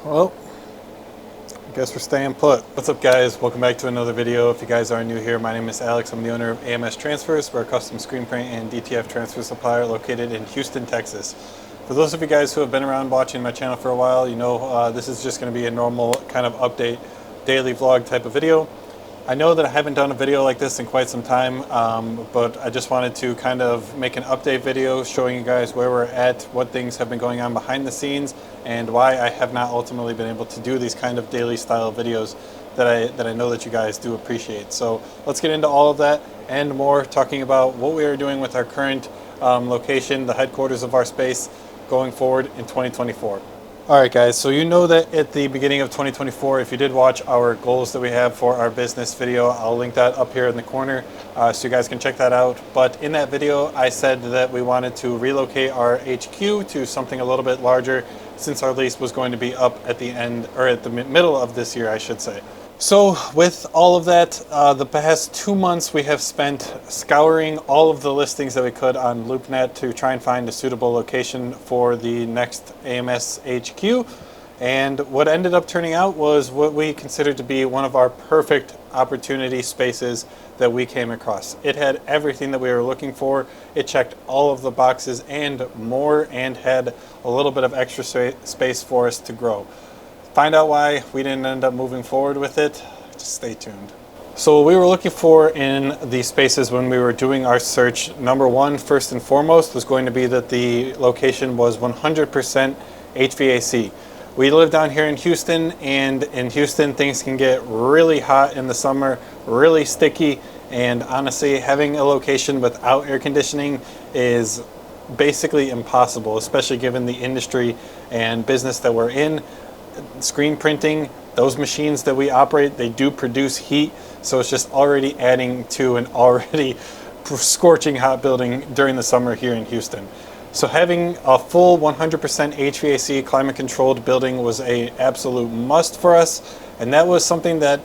Well, I guess we're staying put. What's up, guys? Welcome back to another video. If you guys are new here, my name is Alex. I'm the owner of AMS Transfers. We're a custom screen print and DTF transfer supplier located in Houston, Texas. For those of you guys who have been around watching my channel for a while, you know this is just going to be a normal kind of update, daily vlog type of video. I know that I haven't done a video like this in quite some time, but I just wanted to kind of make an update video showing you guys where we're at, what things have been going on behind the scenes, and why I have not ultimately been able to do these kind of daily style videos that I know that you guys do appreciate. So let's get into all of that and more, talking about what we are doing with our current location, the headquarters of our space, going forward in 2024. Alright guys, so you know that at the beginning of 2024, if you did watch our goals that we have for our business video, I'll link that up here in the corner so you guys can check that out. But in that video, I said that we wanted to relocate our HQ to something a little bit larger since our lease was going to be up at the end, or at the middle of this year, I should say. So with all of that, the past 2 months we have spent scouring all of the listings that we could on LoopNet to try and find a suitable location for the next AMS HQ. And what ended up turning out was what we considered to be one of our perfect opportunity spaces that we came across. It had everything that we were looking for. It checked all of the boxes and more, and had a little bit of extra space for us to grow. Find out why we didn't end up moving forward with it. Just stay tuned. So what we were looking for in the spaces when we were doing our search, number one, first and foremost, was going to be that the location was 100% HVAC. We live down here in Houston, and in Houston things can get really hot in the summer, really sticky, and honestly having a location without air conditioning is basically impossible, especially given the industry and business that we're in. Screen printing, those machines that we operate, they do produce heat, so it's just already adding to an already scorching hot building during the summer here in Houston. So having a full 100% HVAC climate controlled building was a absolute must for us, and that was something that,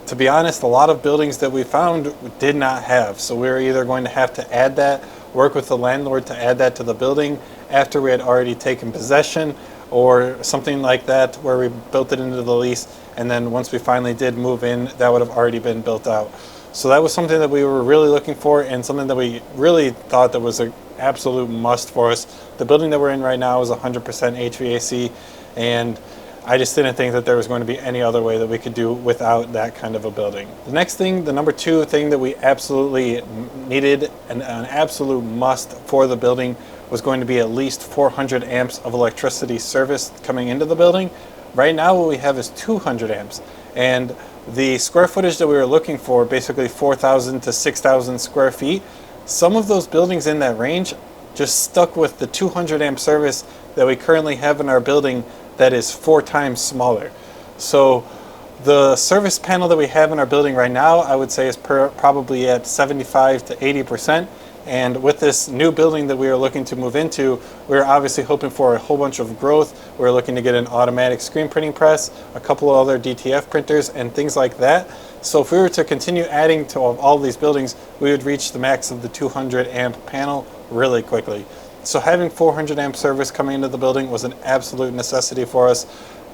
to be honest, a lot of buildings that we found did not have. So we were either going to have to add that, work with the landlord to add that to the building after we had already taken possession, or something like that where we built it into the lease, and then once we finally did move in, that would have already been built out. So that was something that we were really looking for, and something that we really thought that was an absolute must for us. The building that we're in right now is 100% HVAC, and I just didn't think that there was going to be any other way that we could do without that kind of a building. The next thing, the number two thing that we absolutely needed, and an absolute must for the building, was going to be at least 400 amps of electricity service coming into the building. Right now what we have is 200 amps, and the square footage that we were looking for, basically 4,000 to 6,000 square feet, some of those buildings in that range just stuck with the 200 amp service that we currently have in our building that is 4 times smaller. So the service panel that we have in our building right now, I would say, is probably at 75 to 80%. And with this new building that we are looking to move into, we're obviously hoping for a whole bunch of growth. We're looking to get an automatic screen printing press, a couple of other DTF printers, and things like that. So if we were to continue adding to all these buildings, we would reach the max of the 200 amp panel really quickly. So having 400 amp service coming into the building was an absolute necessity for us.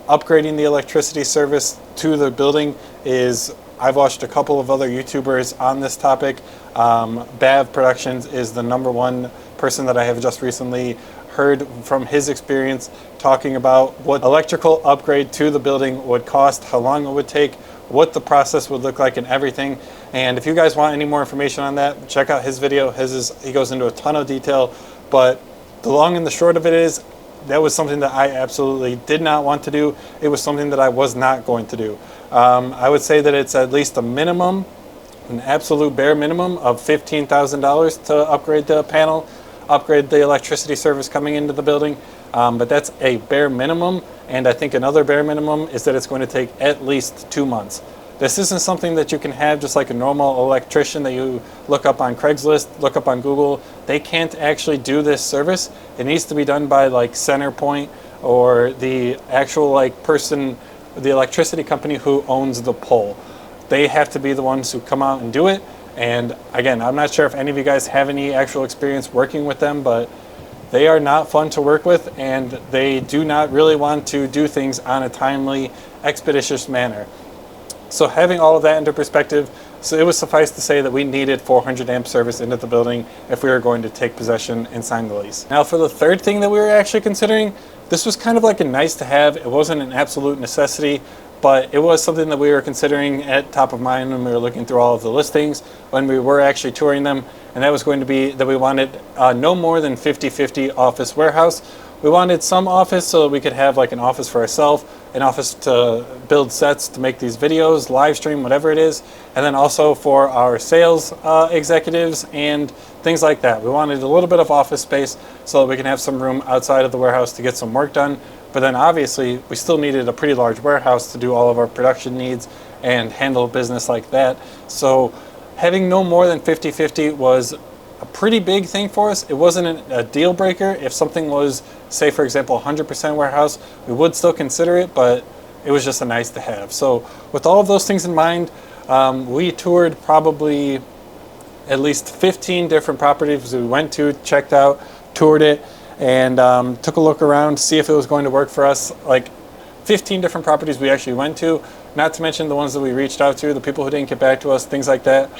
Upgrading the electricity service to the building is, I've watched a couple of other YouTubers on this topic. Bav Productions is the number one person that I have just recently heard from his experience talking about what electrical upgrade to the building would cost, how long it would take, what the process would look like, and everything. And if you guys want any more information on that, check out his video. He goes into a ton of detail, but the long and the short of it is, that was something that I absolutely did not want to do. It was something that I was not going to do. I would say that it's at least a minimum, an absolute bare minimum of $15,000 to upgrade the panel, upgrade the electricity service coming into the building. But that's a bare minimum, and I think another bare minimum is that it's going to take at least 2 months. This isn't something that you can have just like a normal electrician that you look up on Craigslist, look up on Google. They can't actually do this service. It needs to be done by like CenterPoint, or the actual like person, the electricity company who owns the pole. They have to be the ones who come out and do it. And again, I'm not sure if any of you guys have any actual experience working with them, but they are not fun to work with, and they do not really want to do things on a timely, expeditious manner. So having all of that into perspective, so it was suffice to say that we needed 400 amp service into the building if we were going to take possession and sign the lease. Now for the third thing that we were actually considering, this was kind of like a nice to have. It wasn't an absolute necessity, but it was something that we were considering at top of mind when we were looking through all of the listings, when we were actually touring them, and that was going to be that we wanted no more than 50-50 office warehouse. We wanted some office so that we could have like an office for ourselves, an office to build sets to make these videos, live stream, whatever it is, and then also for our sales executives and things like that. We wanted a little bit of office space so that we can have some room outside of the warehouse to get some work done. But then obviously we still needed a pretty large warehouse to do all of our production needs and handle business like that. So having no more than 50-50 was a pretty big thing for us. It wasn't a deal breaker. If something was, say for example, 100% warehouse, we would still consider it, but it was just a nice to have. So with all of those things in mind, we toured probably at least 15 different properties we went to, checked out, toured it, and took a look around to see if it was going to work for us. Like 15 different properties we actually went to, not to mention the ones that we reached out to, the people who didn't get back to us, things like that.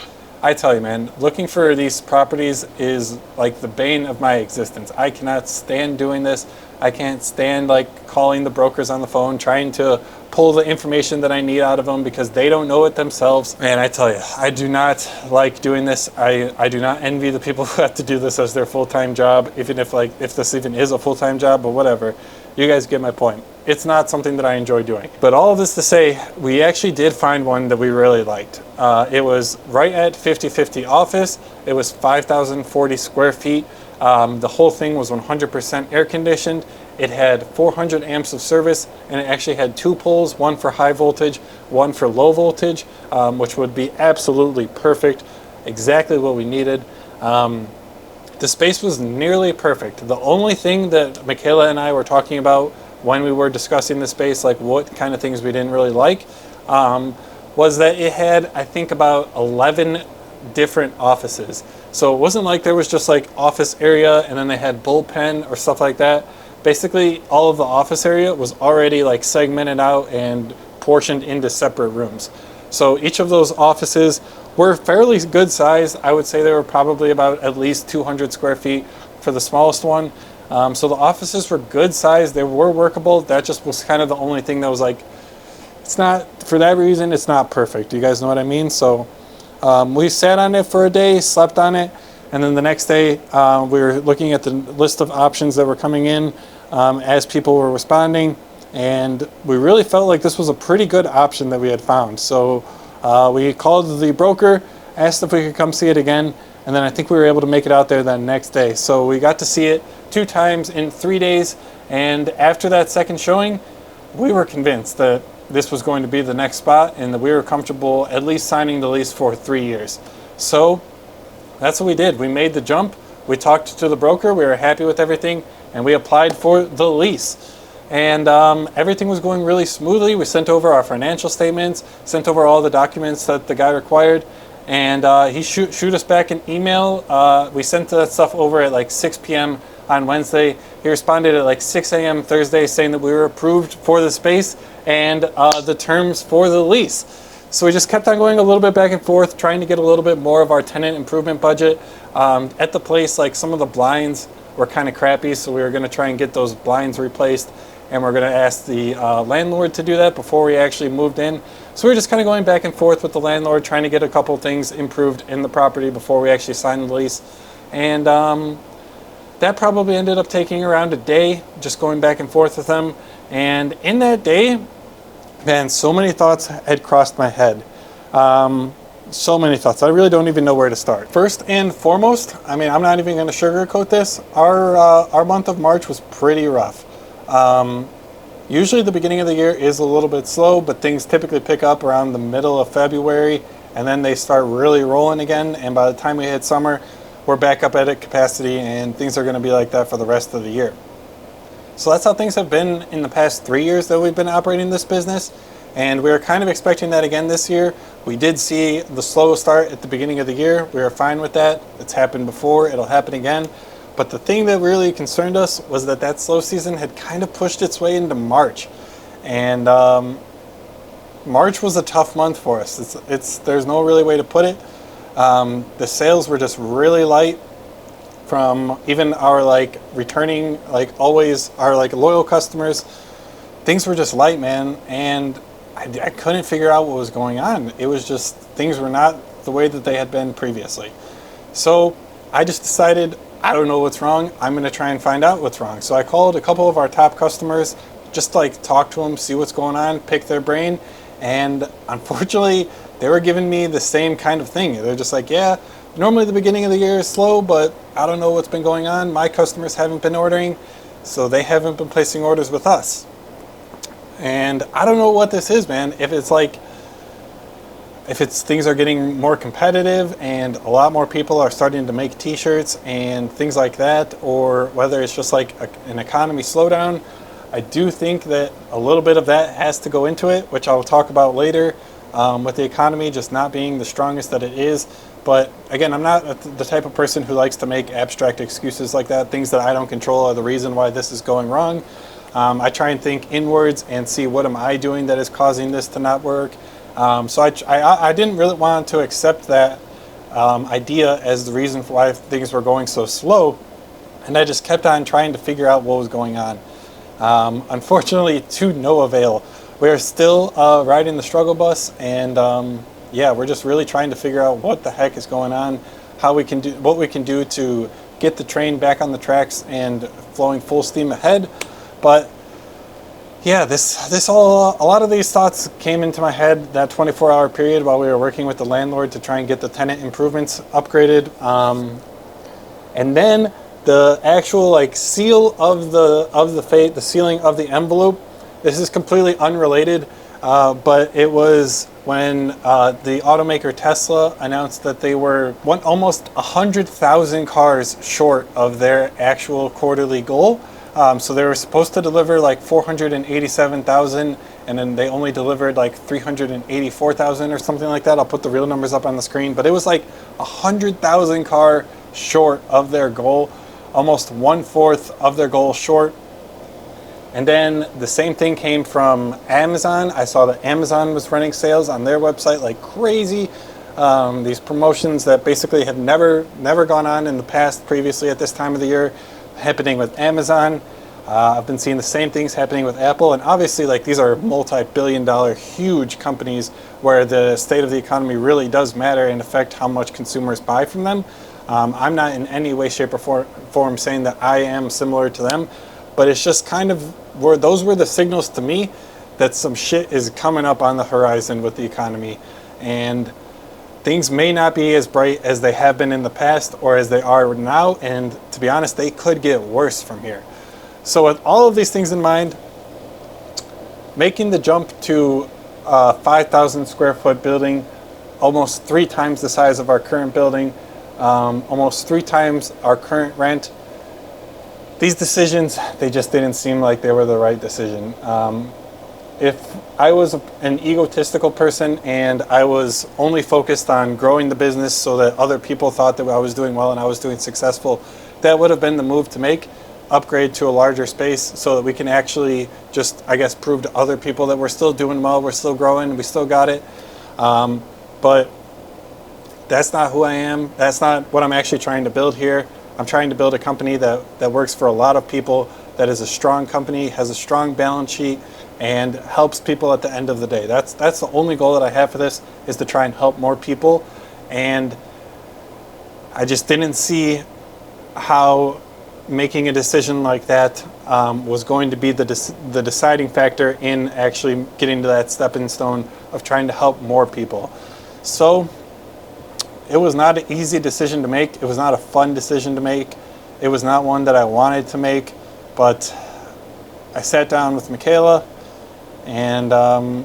I tell you, man, looking for these properties is like the bane of my existence. I cannot stand doing this. I can't stand like calling the brokers on the phone, trying to pull the information that I need out of them because they don't know it themselves. Man, I tell you, I do not like doing this. I do not envy the people who have to do this as their full-time job, even if this even is a full-time job, but whatever. You guys get my point. It's not something that I enjoy doing. But all of this to say, we actually did find one that we really liked. It was right at 50-50 office. It was 5,040 square feet. The whole thing was 100% air conditioned. It had 400 amps of service, and it actually had two poles, one for high voltage, one for low voltage, which would be absolutely perfect, exactly what we needed. The space was nearly perfect. The only thing that Michaela and I were talking about when we were discussing the space, like what kind of things we didn't really like, was that it had, I think, about 11 different offices. So it wasn't like there was just like office area and then they had bullpen or stuff like that. Basically, all of the office area was already like segmented out and portioned into separate rooms. So each of those offices were fairly good size. I would say they were probably about at least 200 square feet for the smallest one. So the offices were good size. They were workable. That just was kind of the only thing that was like, it's not, for that reason, it's not perfect. You guys know what I mean? So we sat on it for a day, slept on it, and then the next day we were looking at the list of options that were coming in as people were responding, and we really felt like this was a pretty good option that we had found. So we called the broker, asked if we could come see it again, and then I think we were able to make it out there that next day. So we got to see it 2 times in 3 days, and after that second showing, we were convinced that this was going to be the next spot and that we were comfortable at least signing the lease for 3 years. So that's what we did. We made the jump. We talked to the broker. We were happy with everything, and we applied for the lease. And everything was going really smoothly. We sent over our financial statements, sent over all the documents that the guy required, and he shoot us back an email. We sent that stuff over at like 6 p.m. on Wednesday. He responded at like 6 a.m. Thursday saying that we were approved for the space and the terms for the lease. So we just kept on going a little bit back and forth, trying to get a little bit more of our tenant improvement budget. At the place, like some of the blinds were kind of crappy, so we were going to try and get those blinds replaced, and we're going to ask the landlord to do that before we actually moved in. So we were just kind of going back and forth with the landlord, trying to get a couple things improved in the property before we actually signed the lease. And that probably ended up taking around a day, just going back and forth with them. And in that day, man, so many thoughts had crossed my head. So many thoughts. I really don't even know where to start. First and foremost, I mean, I'm not even going to sugarcoat this. Our month of March was pretty rough. Usually the beginning of the year is a little bit slow, but things typically pick up around the middle of February, and then they start really rolling again. And by the time we hit summer, we're back up at capacity, and things are going to be like that for the rest of the year. So that's how things have been in the past 3 years that we've been operating this business, and we were kind of expecting that again this year. We did see the slow start at the beginning of the year. We were fine with that. It's happened before. It'll happen again. But the thing that really concerned us was that slow season had kind of pushed its way into March. And March was a tough month for us. There's no really way to put it. The sales were just really light from even our returning, always our loyal customers. Things were just light, man. And I couldn't figure out what was going on. It was just, things were not the way that they had been previously. So I just decided, I don't know what's wrong. I'm going to try and find out what's wrong. So I called a couple of our top customers, just talk to them, see what's going on, pick their brain. And unfortunately, they were giving me the same kind of thing. They're just like, yeah, normally the beginning of the year is slow, but I don't know what's been going on. My customers haven't been ordering, so they haven't been placing orders with us. And I don't know what this is, man. If it's things are getting more competitive and a lot more people are starting to make t-shirts and things like that, or whether it's just an economy slowdown. I do think that a little bit of that has to go into it, which I'll talk about later, with the economy just not being the strongest that it is. But again, I'm not the type of person who likes to make abstract excuses like that. Things that I don't control are the reason why this is going wrong. I try and think inwards and see what am I doing that is causing this to not work. So I didn't really want to accept that idea as the reason for why things were going so slow. And I just kept on trying to figure out what was going on. Unfortunately, to no avail. We are still riding the struggle bus, and yeah, we're just really trying to figure out what the heck is going on, what we can do to get the train back on the tracks and flowing full steam ahead. But yeah, a lot of these thoughts came into my head that 24-hour period while we were working with the landlord to try and get the tenant improvements upgraded, and then the actual seal of the sealing of the envelope. This is completely unrelated, but it was when the automaker Tesla announced that they were almost 100,000 cars short of their actual quarterly goal. So they were supposed to deliver 487,000, and then they only delivered 384,000 or something like that. I'll put the real numbers up on the screen, but it was 100,000 car short of their goal, almost 1/4 of their goal short. And then the same thing came from Amazon. I saw that Amazon was running sales on their website like crazy. These promotions that basically had never gone on in the past previously at this time of the year, happening with Amazon. I've been seeing the same things happening with Apple, and obviously these are multi-billion-dollar huge companies where the state of the economy really does matter and affect how much consumers buy from them. I'm not in any way, shape, or form saying that I am similar to them, but it's just kind of those were the signals to me that some shit is coming up on the horizon with the economy, and things may not be as bright as they have been in the past or as they are now, and to be honest, they could get worse from here. So with all of these things in mind, making the jump to a 5,000 square foot building, almost 3 times the size of our current building, almost 3 times our current rent, these decisions, they just didn't seem like they were the right decision. If I was an egotistical person and I was only focused on growing the business so that other people thought that I was doing well and I was doing successful, that would have been the move to make. Upgrade to a larger space so that we can actually just, I guess, prove to other people that we're still doing well, we're still growing, we still got it. But that's not who I am. That's not what I'm actually trying to build here. I'm trying to build a company that works for a lot of people, that is a strong company, has a strong balance sheet, and helps people at the end of the day. That's the only goal that I have for this, is to try and help more people. And I just didn't see how making a decision like that was going to be the deciding factor in actually getting to that stepping stone of trying to help more people. So it was not an easy decision to make. It was not a fun decision to make. It was not one that I wanted to make, but I sat down with Michaela, and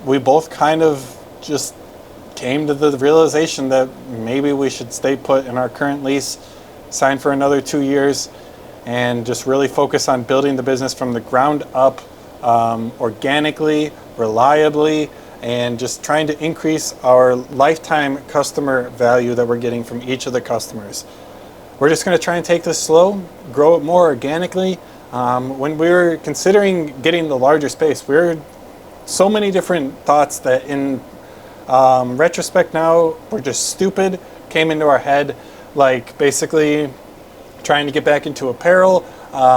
we both kind of just came to the realization that maybe we should stay put in our current lease, sign for another 2 years, and just really focus on building the business from the ground up, organically, reliably, and just trying to increase our lifetime customer value that we're getting from each of the customers. we're just going to try and take this slow, grow it more organically. When we were considering getting the larger space, we were so many different thoughts that in retrospect now were just stupid, came into our head, like basically trying to get back into apparel,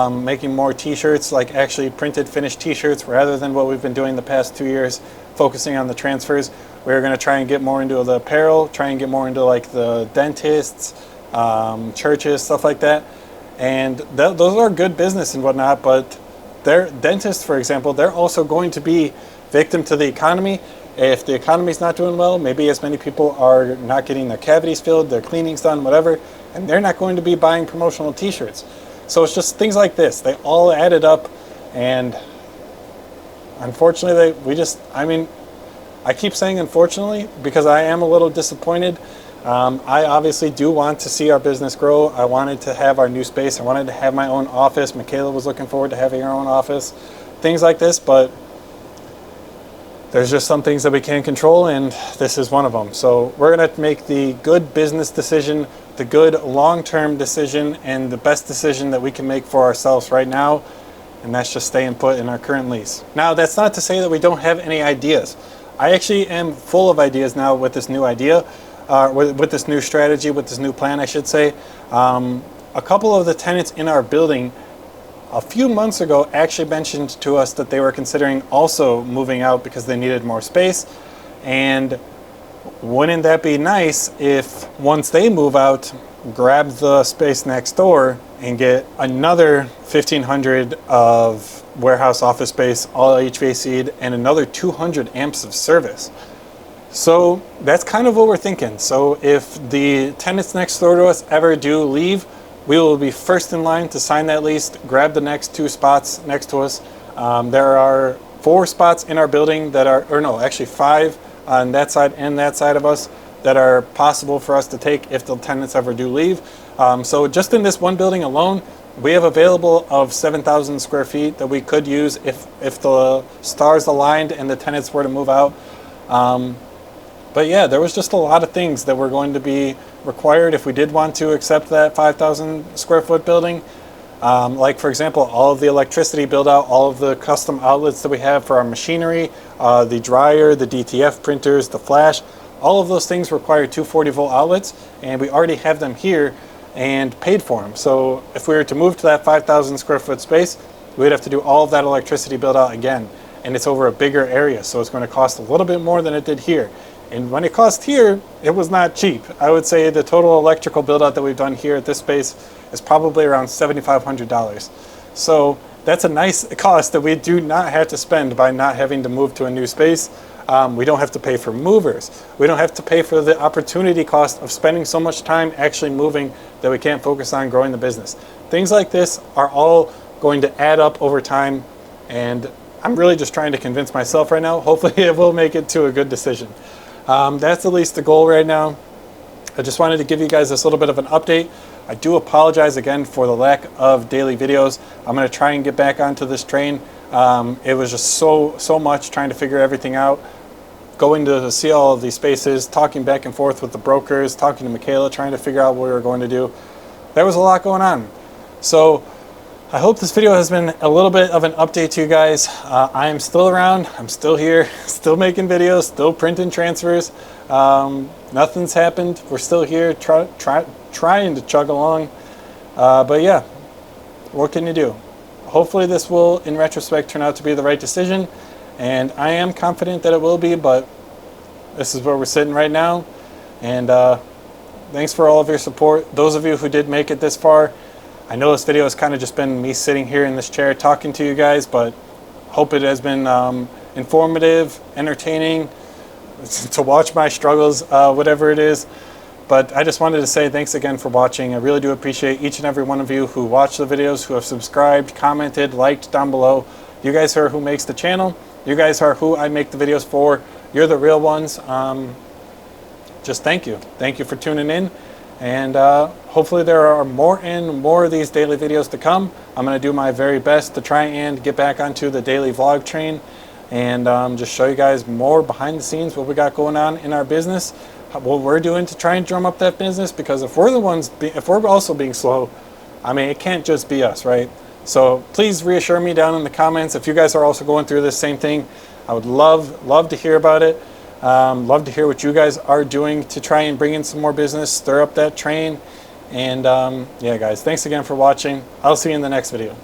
making more t-shirts, like actually printed finished t-shirts rather than what we've been doing the past 2 years, focusing on the transfers. We're going to try and get more into the apparel, try and get more into like the dentists, churches, stuff like that. And those are good business and whatnot, but their dentists, for example, they're also going to be victim to the economy. If the economy's not doing well, maybe as many people are not getting their cavities filled, their cleanings done, whatever, and they're not going to be buying promotional t-shirts. So it's just things like this. They all added up, and unfortunately, I keep saying unfortunately because I am a little disappointed. I obviously do want to see our business grow. I wanted to have our new space. I wanted to have my own office. Michaela was looking forward to having her own office. Things like this, but there's just some things that we can't control, and this is one of them. So we're going to make the good business decision, the good long-term decision, and the best decision that we can make for ourselves right now, and that's just staying put in our current lease. Now, that's not to say that we don't have any ideas. I actually am full of ideas now with this new idea. With this new strategy, with this new plan, I should say. A couple of the tenants in our building a few months ago actually mentioned to us that they were considering also moving out because they needed more space. And wouldn't that be nice if once they move out, grab the space next door and get another 1,500 of warehouse office space, all HVAC'd, and another 200 amps of service. So that's kind of what we're thinking. So if the tenants next door to us ever do leave, we will be first in line to sign that lease, grab the next 2 spots next to us. There are 4 spots in our building that are, or no, actually 5 on that side and that side of us that are possible for us to take if the tenants ever do leave. So just in this one building alone, we have available of 7,000 square feet that we could use if the stars aligned and the tenants were to move out. But yeah, there was just a lot of things that were going to be required if we did want to accept that 5,000 square foot building. Like for example, all of the electricity build out, all of the custom outlets that we have for our machinery, the dryer, the DTF printers, the flash, all of those things require 240 volt outlets, and we already have them here and paid for them. So if we were to move to that 5,000 square foot space, we'd have to do all of that electricity build out again. And it's over a bigger area, so it's going to cost a little bit more than it did here. And when it cost here, it was not cheap. I would say the total electrical build out that we've done here at this space is probably around $7,500. So that's a nice cost that we do not have to spend by not having to move to a new space. We don't have to pay for movers. We don't have to pay for the opportunity cost of spending so much time actually moving that we can't focus on growing the business. Things like this are all going to add up over time, and I'm really just trying to convince myself right now. Hopefully it will make it to a good decision. That's at least the goal right now. I just wanted to give you guys this little bit of an update. I do apologize again for the lack of daily videos. I'm going to try and get back onto this train. It was just so much trying to figure everything out, going to see all of these spaces, talking back and forth with the brokers, talking to Michaela, trying to figure out what we were going to do. There was a lot going on. So I hope this video has been a little bit of an update to you guys. I am still around. I'm still here, still making videos, still printing transfers. Nothing's happened. We're still here trying to chug along. But yeah, what can you do? Hopefully this will, in retrospect, turn out to be the right decision. And I am confident that it will be, but this is where we're sitting right now. And thanks for all of your support. Those of you who did make it this far, I know this video has kind of just been me sitting here in this chair talking to you guys, but hope it has been informative, entertaining, to watch my struggles, whatever it is. But I just wanted to say thanks again for watching. I really do appreciate each and every one of you who watch the videos, who have subscribed, commented, liked down below. You guys are who makes the channel. You guys are who I make the videos for. You're the real ones. Just thank you. Thank you for tuning in. And hopefully there are more and more of these daily videos to come. I'm going to do my very best to try and get back onto the daily vlog train and just show you guys more behind the scenes, what we got going on in our business, what we're doing to try and drum up that business, because if we're the ones, if we're also being slow, I mean, it can't just be us, right? So please reassure me down in the comments if you guys are also going through this same thing. I would love to hear about it. Love to hear what you guys are doing to try and bring in some more business, stir up that train. And yeah, guys, thanks again for watching. I'll see you in the next video.